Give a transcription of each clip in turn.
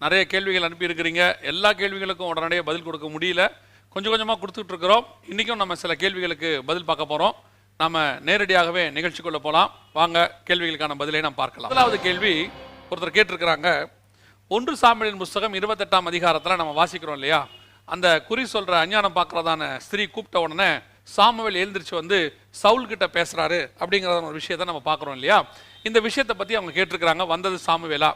நிறைய கேள்விகள் அனுப்பியிருக்கிறீங்க. எல்லா கேள்விகளுக்கும் உடனடியாக பதில் கொடுக்க முடியல. கொஞ்சம் கொஞ்சமாக கொடுத்துட்டு இருக்கிறோம். இன்றைக்கும் நம்ம சில கேள்விகளுக்கு பதில் பார்க்க போகிறோம். நம்ம நேரடியாகவே நிகழ்ச்சிக்குள்ளே போகலாம். வாங்க கேள்விகளுக்கான பதிலை நாம் பார்க்கலாம். முதலாவது கேள்வி ஒருத்தர் கேட்டிருக்கிறாங்க. 1 சாமுவேலின் புஸ்தகம் 28ஆம் அதிகாரத்தில் நம்ம வாசிக்கிறோம் இல்லையா, அந்த குறி சொல்கிற அஞ்ஞானம் பார்க்குறதான ஸ்திரீ கூப்பிட்ட உடனே சாமுவேல் எழுந்திரிச்சு வந்து சவுல் கிட்ட பேசுகிறாரு அப்படிங்கிறதான ஒரு விஷயத்தை நம்ம பார்க்குறோம் இல்லையா. இந்த விஷயத்தை பற்றி அவங்க கேட்டிருக்கிறாங்க, வந்தது சாமுவேலா.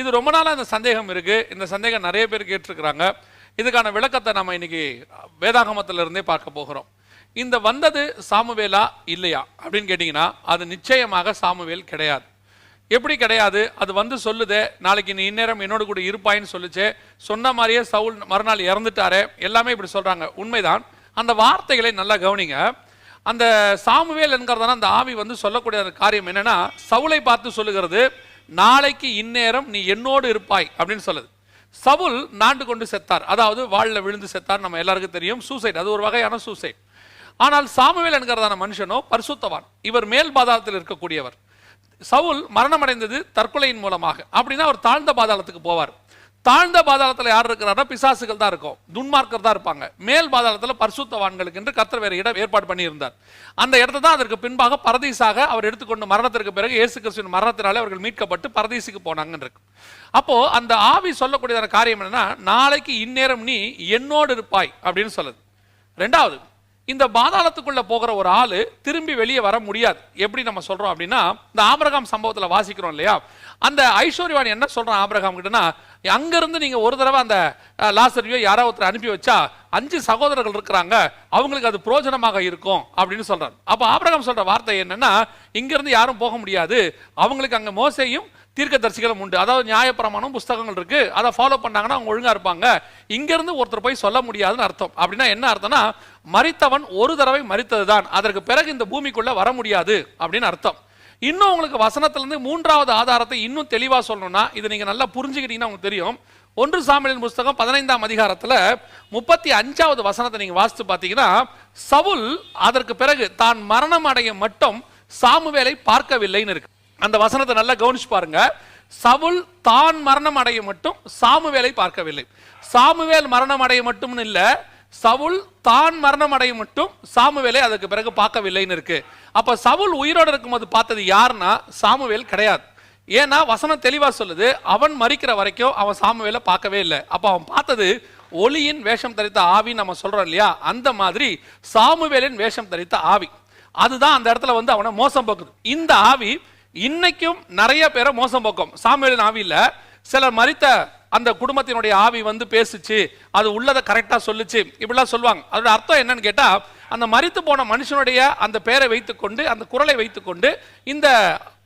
இது ரொம்ப நாளாக இந்த சந்தேகம் இருக்குது. இந்த சந்தேகம் நிறைய பேர் கேட்டிருக்கிறாங்க. இதுக்கான விளக்கத்தை நம்ம இன்னைக்கு வேதாகமத்திலிருந்தே பார்க்க போகிறோம். இந்த வந்தது சாமுவேலா இல்லையா அப்படின்னு கேட்டிங்கன்னா அது நிச்சயமாக சாமுவேல் கிடையாது. எப்படி கிடையாது? அது வந்து சொல்லுதே, நாளைக்கு நீ இந்நேரம் என்னோடு கூட இருப்பாயின்னு சொல்லிச்சு. சொன்ன மாதிரியே சவுல் மறுநாள் இறந்துட்டாரே, எல்லாமே இப்படி சொல்கிறாங்க. உண்மைதான். அந்த வார்த்தைகளை நல்லா கவனிங்க. அந்த சாமுவேல் என்கிறதான அந்த ஆவி வந்து சொல்லக்கூடிய காரியம் என்னன்னா, சவுலை பார்த்து சொல்லுகிறது, நாளைக்கு இந்நேரம் நீ என்னோடு இருப்பாய் அப்படின்னு சொல்லுது. சவுல் நாண்டு கொண்டு செத்தார், அதாவது வாளில் விழுந்து செத்தார். நம்ம எல்லாருக்கும் தெரியும், சூசைட். அது ஒரு வகையான சூசைட். ஆனால் சாமுவேல் என்கிறதான மனுஷனோ பரிசுத்தவான். இவர் மேல் பாதாளத்தில் இருக்கக்கூடியவர். சவுல் மரணம் அடைந்தது தற்கொலையின் மூலமாக. அப்படின்னா அவர் தாழ்ந்த பாதாளத்துக்கு போவார். தாழ்ந்த பாதாளத்தில் யார் இருக்கிறாரோ பிசாசுகள் தான் இருக்கும், துன்மார்க்கர் தான் இருப்பாங்க. மேல் பாதாளத்தில் பரிசுத்தவான்களுக்கு என்று கர்த்தர் வேறு இடம் ஏற்பாடு பண்ணியிருந்தார். அந்த இடத்தை தான் அதற்கு பின்பாக பரதீசாக அவர் எடுத்துக்கொண்டு மரணத்திற்கு பிறகு இயேசு கிறிஸ்துவின் மரணத்தினாலே அவர்கள் மீட்கப்பட்டு பரதீசுக்கு போனாங்கன்னு இருக்கு. அப்போ அந்த ஆவி சொல்லக்கூடியதான காரியம் என்னன்னா, நாளைக்கு இந்நேரம் நீ என்னோடு இருப்பாய் அப்படின்னு சொல்லுது. ரெண்டாவது, இந்த பாதாளத்துக்குள்ள போகிற ஒரு ஆளு திரும்பி வெளியே வர முடியாது. எப்படி நம்ம சொல்றோம் அப்படின்னா, இந்த ஆபிரகாம் சம்பவத்தில் வாசிக்கிறோம் இல்லையா, அந்த ஐஸ்வர்யவான் என்ன சொல்றான் ஆபிரகாம் கிட்டனா, அங்கிருந்து நீங்க ஒரு தடவை அந்த லாசரியோ யாராவது ஒருத்தர் அனுப்பி வச்சா 5 சகோதரர்கள் இருக்கிறாங்க, அவங்களுக்கு அது பிரயோஜனமாக இருக்கும் அப்படின்னு சொல்றாரு. அப்ப ஆபிரகாம் சொல்ற வார்த்தை என்னன்னா, இங்கிருந்து யாரும் போக முடியாது, அவங்களுக்கு அங்க மோசேயும் தீர்க்கதரிசிகளும் உண்டு, அதாவது நியாயப்பிரமாணம் புஸ்தகங்கள் இருக்கு, அதை ஃபாலோ பண்ணாங்கன்னா அவங்க ஒழுங்கா இருப்பாங்க. இங்கிருந்து ஒருத்தர் போய் சொல்ல முடியாதுன்னு அர்த்தம். அப்படின்னா என்ன அர்த்தம்னா, மரித்தவன் ஒரு தடவை மரித்ததுதான், அதற்கு பிறகு இந்த பூமிக்குள்ள வர முடியாது அப்படின்னு அர்த்தம். இன்னும் உங்களுக்கு வசனத்திலிருந்து 3வது ஆதாரத்தை இன்னும் தெளிவா சொல்லணும்னா, இதை நீங்க நல்லா புரிஞ்சுக்கிட்டீங்கன்னா உங்களுக்கு தெரியும். 1 சாமுவேலின் புஸ்தகம் 15ஆம் அதிகாரத்துல 35வது வசனத்தை நீங்க வாசித்து பார்த்தீங்கன்னா, சவுல் அதற்கு பிறகு தான் மரணம் அடைய மட்டும் சாமுவேலை பார்க்கவில்லைன்னு இருக்கு. அந்த வசனத்தை நல்லா கவனிச்சு பாருங்க. சவுல் தான் மரணம் அடைய மட்டும் சாமுவேலை பார்க்கவில்லை. சாமுவேல் மரணம் அடைய மட்டும் இல்ல, சவுல் தான் மரணம் அடைய மட்டும் சாமுவேலை அதுக்கு பிறகு பார்க்கவில்லைன்னு இருக்கு. அப்ப சவுல் உயிரோடு இருக்கும்போது பார்த்தது யாருன்னா சாமுவேல் கிடையாது. ஏன்னா வசனம் தெளிவா சொல்லுது, அவன் மரிக்கிற வரைக்கும் அவன் சாமுவேலை பார்க்கவே இல்லை. அப்ப அவன் பார்த்தது ஒளியின் வேஷம் தரித்த ஆவி நம்ம சொல்றோம் இல்லையா, அந்த மாதிரி சாமுவேலின் வேஷம் தரித்த ஆவி. அதுதான் அந்த இடத்துல வந்து அவனை மோசம் போக்குது. இந்த ஆவி இன்னைக்கும் நிறைய பேரை மோசம் போக்கும். சாமுவேலின் ஆவி இல்ல, சிலர் மரித்த அந்த குடும்பத்தினுடைய ஆவி வந்து பேசுச்சு, அது உள்ளதை கரெக்டா சொல்லுச்சு, இப்படிலாம் சொல்லுவாங்க. அதோட அர்த்தம் என்னன்னு கேட்டா, அந்த மரித்து போன மனுஷனுடைய அந்த பெயரை வைத்துக்கொண்டு, அந்த குரலை வைத்துக்கொண்டு இந்த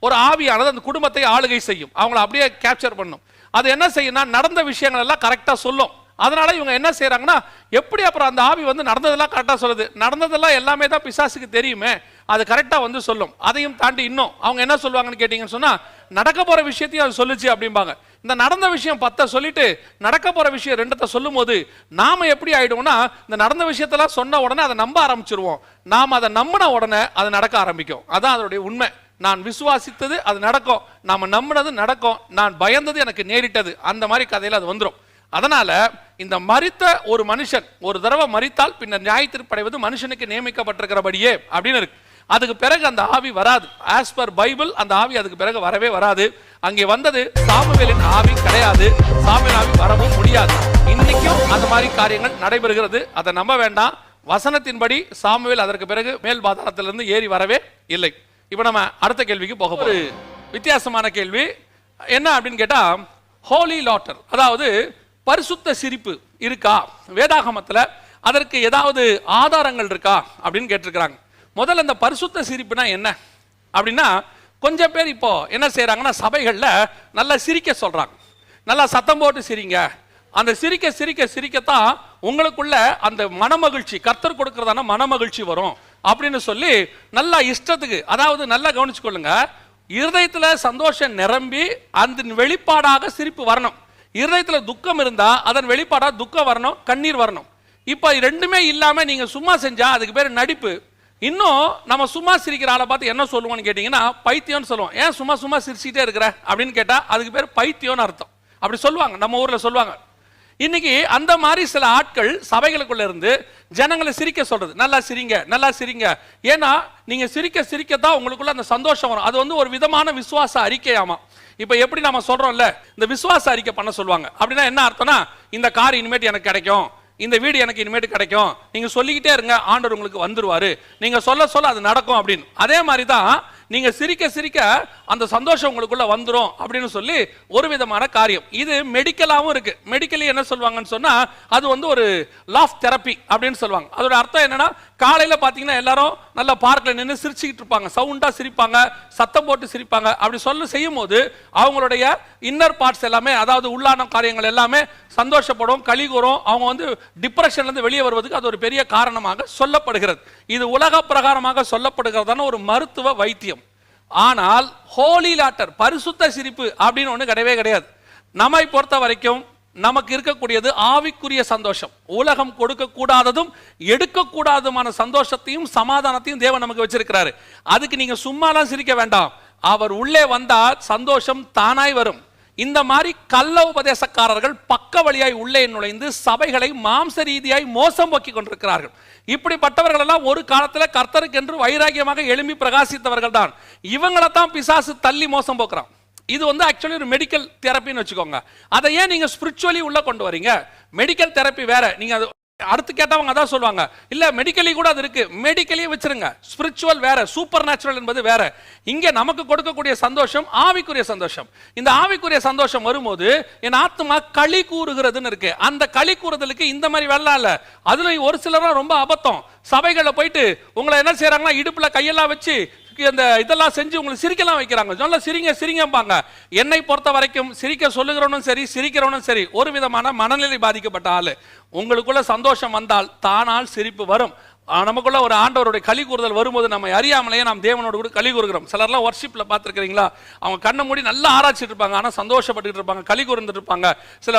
ஒரு ஆவியானது அந்த குடும்பத்தை ஆளுகை செய்யும், அவங்களை அப்படியே கேப்சர் பண்ணும். அது என்ன செய்யும்னா, நடந்த விஷயங்கள் எல்லாம் கரெக்டா சொல்லும். அதனால இவங்க என்ன செய்யறாங்கன்னா, எப்படி அப்புறம் அந்த ஆவி வந்து நடந்ததெல்லாம் கரெக்டா சொல்லுது, நடந்ததெல்லாம் எல்லாமே தான் பிசாசுக்கு தெரியுமே, அது கரெக்டா வந்து சொல்லும். அதையும் தாண்டி இன்னும் அவங்க என்ன சொல்லுவாங்கன்னு கேட்டீங்கன்னு சொன்னா, நடக்க போற விஷயத்தையும் அது சொல்லுச்சு அப்படிம்பாங்க. இந்த நடந்த விஷயம் 10 சொல்லிட்டு நடக்க போற விஷயம் 2 சொல்லும் போது நாம எப்படி ஆயிடுவோம்னா, இந்த நடந்த விஷயத்தெல்லாம் சொன்ன உடனே அதை நம்ப ஆரம்பிச்சிருவோம். நாம் அதை நம்பின உடனே அது நடக்க ஆரம்பிக்கும். அதான் அதோடைய உண்மை. நான் விசுவாசித்தது அது நடக்கும், நாம நம்பினது நடக்கும், நான் பயந்தது எனக்கு நேரிட்டது, அந்த மாதிரி கதையில அது வந்துடும். அதனால இந்த மரித்த ஒரு மனுஷன் ஒரு தடவை மரித்தால் பின்னர் நியாயத்தீர்ப்படைவது மனுஷனுக்கு நியமிக்கப்பட்டிருக்கிறபடியே அப்படின்னு இருக்கு. அதுக்கு பிறகு அந்த ஆவி வராது. ஆஸ் பர் பைபிள் அந்த ஆவி அதுக்கு பிறகு வரவே வராது. அங்கே வந்தது சாமுவேலின் ஆவி கிடையாது, சாமுவேல் ஆவி வரவும் முடியாது. இன்னைக்கும் அந்த மாதிரி காரியங்கள் நடைபெறுகிறது. அதை நம்ப வேண்டாம். வசனத்தின்படி சாமுவேல் அதற்கு பிறகு மேல் பாதாளத்திலிருந்து ஏறி வரவே இல்லை. இப்போ நம்ம அடுத்த கேள்விக்கு போக போறோம். ஒரு வித்தியாசமான கேள்வி என்ன அப்படின்னு கேட்டா, ஹோலி லாட்டர், அதாவது பரிசுத்த சிரிப்பு இருக்கா வேதாகமத்துல, அதற்கு ஏதாவது ஆதாரங்கள் இருக்கா அப்படின்னு கேட்டிருக்கிறாங்க. முதல்ல இந்த பரிசுத்த சிரிப்புனா என்ன அப்படின்னா, கொஞ்சம் பேர் இப்போ என்ன செய்யறாங்கன்னா, சபைகள்ல நல்லா சிரிக்க சொல்றாங்க, நல்லா சத்தம் போட்டு சிரிங்க, அந்த சிரிக்க சிரிக்க சிரிக்கத்தான் உங்களுக்குள்ள அந்த மனமகிழ்ச்சி, கர்த்தர் கொடுக்கறதான மனமகிழ்ச்சி வரும் அப்படின்னு சொல்லி நல்லா இஷ்டத்துக்கு, அதாவது நல்லா கவனிச்சுக்கொள்ளுங்க, இருதயத்துல சந்தோஷம் நிரம்பி அந்த வெளிப்பாடாக சிரிப்பு வரணும். இருதயத்துல துக்கம் இருந்தா அதன் வெளிப்பாடா துக்கம் வரணும், கண்ணீர் வரணும். இப்ப ரெண்டுமே இல்லாம நீங்க சும்மா செஞ்சா அதுக்கு பேர் நடிப்பு. இன்னும் நம்ம சும்மா சிரிக்கிற ஆளை பார்த்து என்ன சொல்லுவோம்னு கேட்டீங்கன்னா, பைத்தியம்னு சொல்லுவோம். ஏன் சும்மா சும்மா சிரிச்சுட்டே இருக்கிற அப்படின்னு கேட்டா அதுக்கு பேர் பைத்தியம்னு அர்த்தம். அப்படி சொல்லுவாங்க, நம்ம ஊர்ல சொல்லுவாங்க. இன்னைக்கு அந்த மாதிரி சில ஆட்கள் சபைகளுக்குள்ள இருந்து ஜனங்களை சிரிக்க சொல்றது, நல்லா சிரிங்க நல்லா சிரிங்க. ஏன்னா நீங்க சிரிக்க சிரிக்கத்தான் உங்களுக்குள்ள அந்த சந்தோஷம் வரும். அது வந்து ஒரு விதமான விசுவாச அறிக்கையாமா. இப்ப எப்படி நம்ம சொல்றோம்ல, இந்த விசுவாச அறிக்கை பண்ண சொல்லுவாங்க. அப்படின்னா என்ன அர்த்தம்னா, இந்த கார் இனிமேட்டு எனக்கு கிடைக்கும், இந்த வீடு எனக்கு இனிமேட்டு கிடைக்கும், நீங்க சொல்லிக்கிட்டே இருங்க, ஆண்டவர் உங்களுக்கு வந்துருவாரு, நீங்க சொல்ல சொல்ல அது நடக்கும் அப்படின்னு. அதே மாதிரி தான் நீங்க சிரிக்க சிரிக்க அந்த சந்தோஷம் உங்களுக்குள்ள வந்துரும் அப்படின்னு சொல்லி ஒரு விதமான காரியம். இது மெடிக்கலாவும் இருக்கு. மெடிக்கலி என்ன சொல்லுவாங்கன்னு சொன்னா, அது வந்து ஒரு லாஃப் தெரப்பி அப்படின்னு சொல்லுவாங்க. அதோட அர்த்தம் என்னன்னா, காலையில பாத்தீங்கன்னா எல்லாரும் நல்ல பார்க்ல நின்று சிரிச்சுக்கிட்டு இருப்பாங்க, சவுண்டா சிரிப்பாங்க, சத்தம் போட்டு சிரிப்பாங்க. அப்படி செய்யும் போது அவங்களுடைய இன்னர் பார்ட்ஸ் எல்லாமே, அதாவது உள்ளான காரியங்கள் எல்லாமே சந்தோஷப்படும், களி கூறும். அவங்க வந்து டிப்ரெஷன்ல இருந்து வெளியே வருவதற்கு அது ஒரு பெரிய காரணமாக சொல்லப்படுகிறது. இது உலக பிரகாரமாக சொல்லப்படுகிறதான ஒரு மருத்துவ வைத்தியம். ஆனால் ஹோலி லாட்டர், பரிசுத்த சிரிப்பு அப்படின்னு ஒண்ணு கிடையவே கிடையாது. நம்மை பொறுத்த வரைக்கும் நமக்கு இருக்கக்கூடியது ஆவிக்குரிய சந்தோஷம். உலகம் கொடுக்க கூடாததும் எடுக்க கூடாததுமான சந்தோஷத்தையும் சமாதானத்தையும் தேவன் நமக்கு வச்சிருக்கிறாரு. அதுக்கு நீங்க சும்மாலாம் சிரிக்க வேண்டாம். அவர் உள்ளே வந்தால் சந்தோஷம் தானாய் வரும். இந்த மாதிரி கள்ள உபதேசக்காரர்கள் பக்க வழியாய் உள்ளே நுழைந்து சபைகளை மாம்ச ரீதியாய் மோசம் போக்கி கொண்டிருக்கிறார்கள். இப்படிப்பட்டவர்கள் எல்லாம் ஒரு காலத்துல கர்த்தருக்கு என்று வைராகியமாக எழும்பி பிரகாசித்தவர்கள் தான். இவங்களை தான் பிசாசு தள்ளி மோசம் போக்குறான். இது வந்து ஆக்சுவலி ஒரு மெடிக்கல் தெரப்பின்னு வச்சுக்கோங்க. அதை ஏன் நீங்க ஸ்பிரிச்சுவலி உள்ள கொண்டு வரீங்க? மெடிக்கல் தெரப்பி வேற. நீங்க அடுத்து கேட்டவங்க அதான் சொல்லுவாங்க, இல்ல மெடிக்கலி கூட அது இருக்கு, மெடிக்கலியே வச்சிருங்க. ஸ்பிரிச்சுவல் வேற, சூப்பர் நேச்சுரல் என்பது வேற. இங்க நமக்கு கொடுக்கக்கூடிய சந்தோஷம் ஆவிக்குரிய சந்தோஷம். இந்த ஆவிக்குரிய சந்தோஷம் வரும்போது என் ஆத்மா களி கூறுகிறதுன்னு இருக்கு. அந்த களி கூறுதலுக்கு இந்த மாதிரி வெள்ளம் இல்ல. அதுல ஒரு சிலரும் ரொம்ப அபத்தம். சபைகளில் போயிட்டு உங்களை என்ன செய்யறாங்கன்னா, இடுப்புல கையெல்லாம் வச்சு அந்த இதெல்லாம் செஞ்சு உங்களுக்கு சிரிக்கலாம் வைக்கிறாங்க. சொல்ல சிரிங்க சிரிங்கம்பாங்க. என்னை பொறுத்த வரைக்கும் சிரிக்க சொல்லுகிறவனும் சரி, சிரிக்கிறவனும் சரி, ஒரு விதமான மனநிலை பாதிக்கப்பட்ட ஆளு. உங்களுக்குள்ள சந்தோஷம் வந்தால் தானால் சிரிப்பு வரும். நமக்குள்ள ஒரு ஆண்டவருடைய களி கூறுதல் வரும்போது நம்ம அறியாமலேயே நாம் தேவனோடு கூட களி கூறுகிறோம். சிலர்லாம் வர்ஷிப்ல பார்த்துருக்கிறீங்களா, அவங்க கண்ணை மூடி நல்லா ஆராய்ச்சிட்டு இருப்பாங்க, ஆனால் சந்தோஷப்பட்டு இருப்பாங்க, களி கூர்ந்துட்டு இருப்பாங்க. சில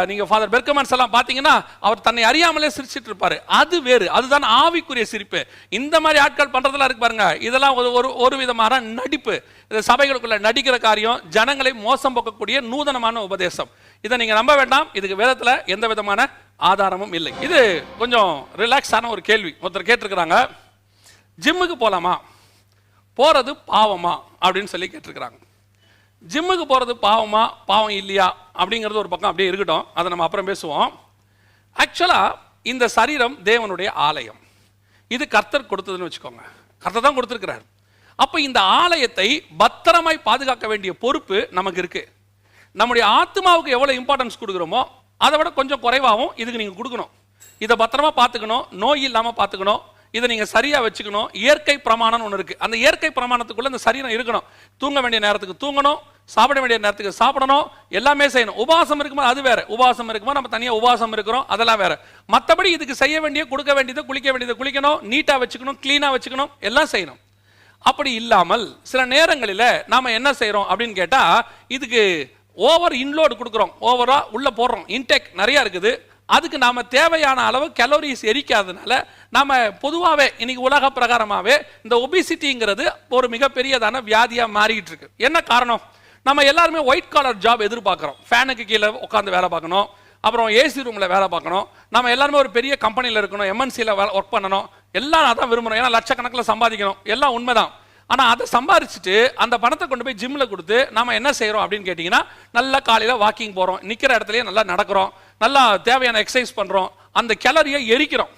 நீங்க ஃபாதர் பெர்கமன்ஸ் எல்லாம் பார்த்தீங்கன்னா அவர் தன்னை அறியாமலே சிரிச்சிட்டு இருப்பாரு. அது வேறு, அதுதான் ஆவிக்குரிய சிரிப்பு. இந்த மாதிரி ஆட்கள் பண்றதெல்லாம் இருக்கு பாருங்க, இதெல்லாம் ஒரு விதமான நடிப்பு. இந்த சபைகளுக்குள்ள நடிக்கிற காரியம், ஜனங்களை மோசம் போக்கக்கூடிய நூதனமான உபதேசம். இதை நீங்க நம்ப வேண்டாம். இதுக்கு வேதத்துல எந்த விதமான ஆதாரமும் இல்லை. இது கொஞ்சம் ரிலாக்ஸான ஒரு கேள்வி. ஒருத்தர் கேட்டிருக்கிறாங்க, ஜிம்முக்கு போலாமா, போறது பாவமா அப்படின்னு சொல்லி கேட்டிருக்கிறாங்க. ஜிம்முக்கு போறது பாவமா பாவம் இல்லையா அப்படிங்கிறது ஒரு பக்கம் அப்படியே இருக்கட்டும், அதை நம்ம அப்புறம் பேசுவோம். ஆக்சுவலா இந்த சரீரம் தேவனுடைய ஆலயம். இது கர்த்தர் கொடுத்ததுன்னு வச்சுக்கோங்க, கர்த்தர் தான் கொடுத்திருக்கிறார். அப்ப இந்த ஆலயத்தை பத்திரமாய் பாதுகாக்க வேண்டிய பொறுப்பு நமக்கு இருக்கு. நம்முடைய ஆத்மாவுக்கு எவ்வளவு இம்பார்ட்டன்ஸ் கொடுக்குறோமோ அதை விட கொஞ்சம் குறைவாகவும் இதுக்கு நீங்க கொடுக்கணும். இதை பத்திரமா பார்த்துக்கணும், நோய் இல்லாம பார்த்துக்கணும், இதை நீங்க சரியா வச்சுக்கணும். இயற்கை பிரமாணம் ஒன்று இருக்கு. அந்த இயற்கை பிரமாணத்துக்குள்ள இந்த சரீரம் இருக்கணும். தூங்க வேண்டிய நேரத்துக்கு தூங்கணும், சாப்பிட வேண்டிய நேரத்துக்கு சாப்பிடணும், எல்லாமே செய்யணும். உபவாசம் இருக்குமா அது வேற, உபவாசம் இருக்குமா நம்ம தனியாக உபவாசம் இருக்கிறோம், அதெல்லாம் வேற. மற்றபடி இதுக்கு செய்ய வேண்டிய, கொடுக்க வேண்டியது, குளிக்க வேண்டியது குளிக்கணும், நீட்டா வச்சுக்கணும், கிளீனா வச்சுக்கணும், எல்லாம் செய்யணும். அப்படி இல்லாமல் சில நேரங்களில் நாம என்ன செய்யறோம் அப்படின்னு கேட்டா, இதுக்கு ஓவர் இன்லோடு கொடுக்குறோம், ஓவரா உள்ள போடுறோம், இன்டேக் நிறைய இருக்குது. அதுக்கு நாம தேவையான அளவு கலோரிஸ் எரிக்காதனால நாம பொதுவாகவே இன்னைக்கு உலக பிரகாரமாகவே இந்த ஒபிசிட்டிங்கிறது ஒரு மிகப்பெரியதான வியாதியா மாறிக்கிட்டு இருக்கு. என்ன காரணம்? நம்ம எல்லாருமே ஒயிட் காலர் ஜாப் எதிர்பார்க்கிறோம். ஃபேனுக்கு கீழே உட்காந்து வேலை பார்க்கணும், அப்புறம் ஏசி ரூம்ல வேலை பார்க்கணும், நம்ம எல்லாருமே ஒரு பெரிய கம்பெனியில் இருக்கணும், எம்என்சியில் ஒர்க் பண்ணணும், எல்லாம் அதான் விரும்புகிறோம். ஏன்னா லட்சக்கணக்கில் சம்பாதிக்கணும், எல்லாம் உண்மைதான். ஆனால் அதை சம்பாதிச்சுட்டு அந்த பணத்தை கொண்டு போய் ஜிம்மில் கொடுத்து நம்ம என்ன செய்கிறோம் அப்படின்னு கேட்டிங்கன்னா, நல்லா காலையில் வாக்கிங் போகிறோம், நிற்கிற இடத்துலையே நல்லா நடக்கிறோம், நல்லா தேவையான எக்ஸசைஸ் பண்ணுறோம், அந்த கேலரியை எரிக்கிறோம்.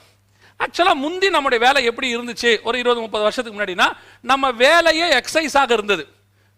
ஆக்சுவலாக முந்தி நம்முடைய வேலை எப்படி இருந்துச்சு ஒரு 20-30 வருஷத்துக்கு முன்னாடினா, நம்ம வேலையே எக்ஸசைஸாக இருந்தது.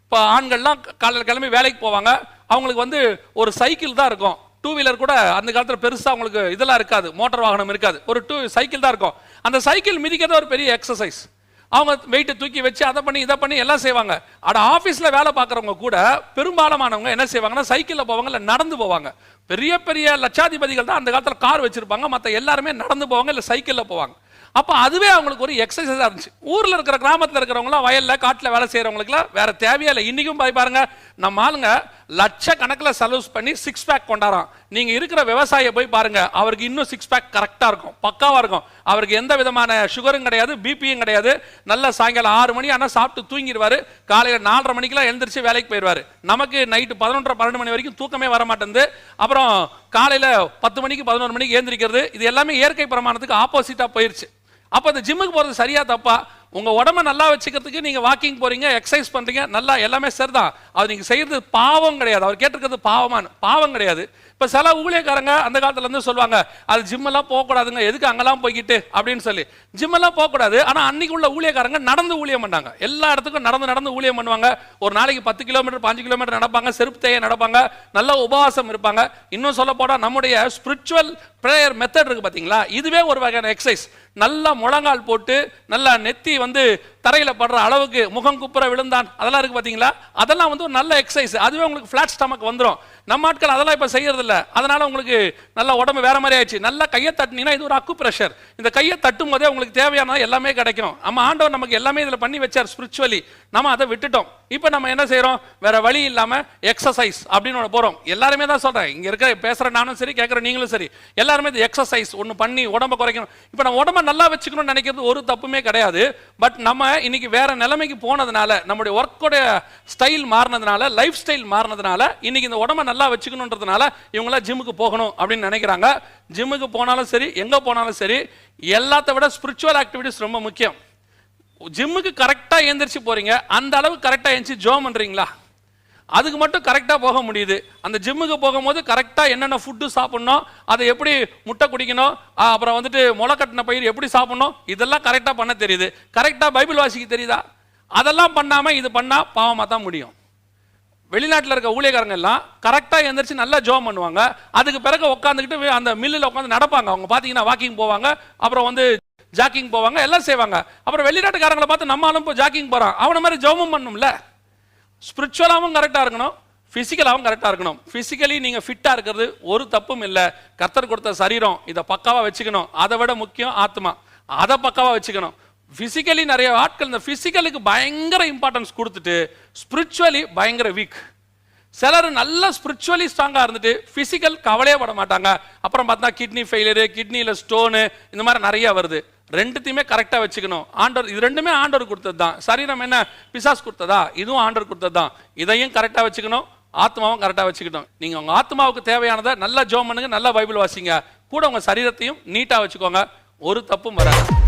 இப்போ ஆண்கள்லாம் காலையில் கிளம்பி வேலைக்கு போவாங்க, அவங்களுக்கு வந்து ஒரு சைக்கிள் தான் இருக்கும். டூ வீலர் கூட அந்த காலத்தில் பெருசாக அவங்களுக்கு இதெல்லாம் இருக்காது, மோட்டார் வாகனம் இருக்காது, ஒரு சைக்கிள் தான் இருக்கும். அந்த சைக்கிள் மிதிக்கிறது ஒரு பெரிய எக்ஸசைஸ். அவங்க வெயிட்டை தூக்கி வச்சு அதை பண்ணி இதை பண்ணி எல்லாம் செய்வாங்க. அட ஆஃபீஸில் வேலை பார்க்குறவங்க கூட பெரும்பாலானவங்க என்ன செய்வாங்கன்னா, சைக்கிளில் போவாங்க, இல்லை நடந்து போவாங்க. பெரிய பெரிய லட்சாதிபதிகள் தான் அந்த காலத்தில் கார் வச்சிருப்பாங்க, மற்ற எல்லாருமே நடந்து போவாங்க, இல்லை சைக்கிளில் போவாங்க. அப்போ அதுவே அவங்களுக்கு ஒரு எக்ஸசைஸாக இருந்துச்சு. ஊரில் இருக்கிற கிராமத்தில் இருக்கிறவங்களாம் வயலில் காட்டில் வேலை செய்கிறவங்களுக்குலாம் வேற தேவையே இல்லை. இன்றைக்கும் பாருங்க, நம்ம ஆளுங்க லட்சக்கணக்கில் செலவு பண்ணி 6 பேக் கொண்டாராம். நீங்க இருக்கிற விவசாயியை போய் பாருங்க, அவருக்கு இன்னும் 6 பேக் கரெக்டா இருக்கும், பக்காவா இருக்கும். அவருக்கு எந்த விதமான சுகரும் கிடையாது, பிபியும் கிடையாது. நல்ல சாயங்காலம் 6 மணி ஆனால் சாப்பிட்டு தூங்கிடுவாரு. காலையில் 4:30 மணிக்கெல்லாம் எழுந்திரிச்சு வேலைக்கு போயிடுவாரு. நமக்கு நைட்டு 11:30-12 மணி வரைக்கும் தூக்கமே வர மாட்டேங்குது. அப்புறம் காலையில் 10 மணிக்கு 11 மணிக்கு எழுந்திரிக்கிறது, இது எல்லாமே இயற்கை பிரமாணத்துக்கு ஆப்போசிட்டா போயிருச்சு. அப்போ அந்த ஜிம்முக்கு போறது சரியா தப்பா? உங்க உடம்ப நல்லா வச்சுக்கிறதுக்கு நீங்க வாக்கிங் போறீங்க, எக்ஸசைஸ் பண்றீங்க, நல்லா எல்லாமே சரிதான். அது நீங்க செய்யறது பாவம் கிடையாது. அவர் கேட்டிருக்கிறது பாவம் கிடையாது. இப்ப சில ஊழியக்காரங்க அந்த காலத்துல இருந்து சொல்லுவாங்க, அது ஜிம் எல்லாம் போக கூடாதுங்க, எதுக்கு அங்கெல்லாம் போய்கிட்டு அப்படின்னு சொல்லி. ஜிம் எல்லாம் போக கூடாது. ஆனா அன்னைக்கு உள்ள ஊழியக்காரங்க நடந்து ஊழியம் பண்ணாங்க. எல்லா இடத்துக்கும் நடந்து ஊழியம் பண்ணுவாங்க. ஒரு நாளைக்கு 10 கிலோமீட்டர் 5 கிலோமீட்டர் நடப்பாங்க, செருப்பு தேய நடப்பாங்க, நல்ல உபவாசம் இருப்பாங்க. இன்னும் சொல்ல போனா நம்முடைய ஸ்பிரிச்சுவல் பிரேயர் மெத்தட் இருக்கு பாத்தீங்களா, இதுவே ஒரு வகையான எக்ஸசைஸ். நல்லா முழங்கால் போட்டு நல்லா நெத்தி தரையில படுற அளவுக்கு முகம் குப்புற விழுந்தான், அதெல்லாம் இருக்கு பாத்தீங்களா, அதெல்லாம் ஒரு நல்ல எக்ஸசைஸ். அதுவே உங்களுக்கு ஃபிளாட் ஸ்டமக் வந்துடும். நம்ம ஆட்கள் அதெல்லாம் இப்ப செய்யறது இல்ல. அதனால உங்களுக்கு நல்ல உடம்பு வேற மாதிரி ஆயிடுச்சு. நல்லா கையை தட்டினீங்கன்னா இது ஒரு அக்கு பிரஷர். இந்த கையை தட்டும் போதே உங்களுக்கு தேவையான எல்லாமே கிடைக்கும். நம்ம ஆண்டவர் நமக்கு எல்லாமே இதுல பண்ணி வச்சார் ஸ்பிரிச்சுவலி. நம்ம அதை விட்டுட்டோம். இப்ப நம்ம என்ன செய்யறோம்? வேற வழி இல்லாம எக்ஸசைஸ் அப்படின்னு ஒன்று போறோம். எல்லாருமே தான் சொல்றேன், இங்க இருக்க பேசுற நானும் சரி, கேட்கற நீங்களும் சரி, எல்லாருமே எக்ஸசைஸ் ஒன்று பண்ணி உடம்ப குறைக்கணும். இப்ப நம்ம உடம்ப நல்லா வச்சுக்கணும்னு நினைக்கிறது ஒரு தப்புமே கிடையாது. பட் நம்ம இன்னைக்கு வேற நிலைமைக்கு போனதுனால, நம்முடைய ஒர்க்கோட ஸ்டைல் மாறினதுனால, லைஃப் ஸ்டைல் மாறினதுனால, இன்னைக்கு இந்த உடம்ப நல்லா வச்சுக்கணுன்றதுனால இவங்களாம் ஜிம்முக்கு போகணும் அப்படின்னு நினைக்கிறாங்க. ஜிம்முக்கு போனாலும் சரி, எங்க போனாலும் சரி, எல்லாத்தை விட ஸ்பிரிச்சுவல் ஆக்டிவிட்டிஸ் ரொம்ப முக்கியம். ஜிம்முக்கு கரெக்டா எழுந்திரிச்சு போறீங்க, அந்த அளவுக்கு கரெக்டா எழுந்திரிச்சு ஜோம் பண்றீங்களா? அதுக்கு மட்டும் கரெக்டா போக முடியுது. அந்த ஜிம்முக்கு போகும்போது கரெக்டா என்னென்ன ஃபுட்டு சாப்பிடணும், அதை எப்படி முட்டை குடிக்கணும், அப்புறம் முளைக்கட்டின பயிர் எப்படி சாப்பிடணும், இதெல்லாம் கரெக்டா பண்ண தெரியுது. கரெக்டா பைபிள் வாசிக்க தெரியுதா? அதெல்லாம் பண்ணாம இது பண்ணா பாவமா தான் முடியும். வெளிநாட்டில் இருக்க ஊழியக்காரங்க எல்லாம் கரெக்டா எழுந்திரிச்சு நல்லா ஜோம் பண்ணுவாங்க. அதுக்கு பிறகு உட்காந்துக்கிட்டு அந்த மில்லில் உட்காந்து நடப்பாங்க. அவங்க பாத்தீங்கன்னா வாக்கிங் போவாங்க, அப்புறம் ஜாக்கிங் போவாங்க, எல்லாம் செய்வாங்க. அப்புறம் வெளிநாட்டுக்காரங்களை பார்த்து நம்மளும் இப்போ ஜாக்கிங் போறான், அவன மாதிரி ஜோமும் பண்ணும்ல. ஸ்பிரிச்சுவலாகவும் கரெக்டாக இருக்கணும், ஃபிசிக்கலாகவும் கரெக்டாக இருக்கணும். ஃபிசிக்கலி நீங்கள் ஃபிட்டாக இருக்கிறது ஒரு தப்பும் இல்லை. கர்த்தர் கொடுத்த சரீரம், இதை பக்காவாக வச்சுக்கணும். அதை விட முக்கியம் ஆத்மா, அதை பக்காவாக வச்சுக்கணும். ஃபிசிக்கலி நிறைய ஆட்கள் இந்த ஃபிசிக்கலுக்கு பயங்கர இம்பார்ட்டன்ஸ் கொடுத்துட்டு ஸ்பிரிச்சுவலி பயங்கர வீக். சிலர் நல்ல ஸ்பிரிச்சுவலி ஸ்ட்ராங்காக இருந்துட்டு ஃபிசிக்கல் கவலையே பட மாட்டாங்க. அப்புறம் பார்த்தா கிட்னி ஃபெயிலியரு, கிட்னியில் ஸ்டோனு, இந்த மாதிரி நிறைய வருது. ரெண்டுத்தையுமே கரெக்டாக வச்சுக்கணும். ஆண்டவர் இது ரெண்டுமே ஆண்டவர் கொடுத்தது தான். சரீரம் என்ன பிசாஸ் கொடுத்ததா? இதுவும் ஆண்டவர் கொடுத்தது தான். இதையும் கரெக்டாக வச்சுக்கணும், ஆத்மாவும் கரெக்டாக வச்சுக்கணும். நீங்கள் உங்கள் ஆத்மாவுக்கு தேவையானதை நல்லா ஜோம் பண்ணுங்க, நல்லா பைபிள் வாசிங்க, கூட உங்கள் சரீரத்தையும் நீட்டாக வச்சுக்கோங்க, ஒரு தப்பும் வராது.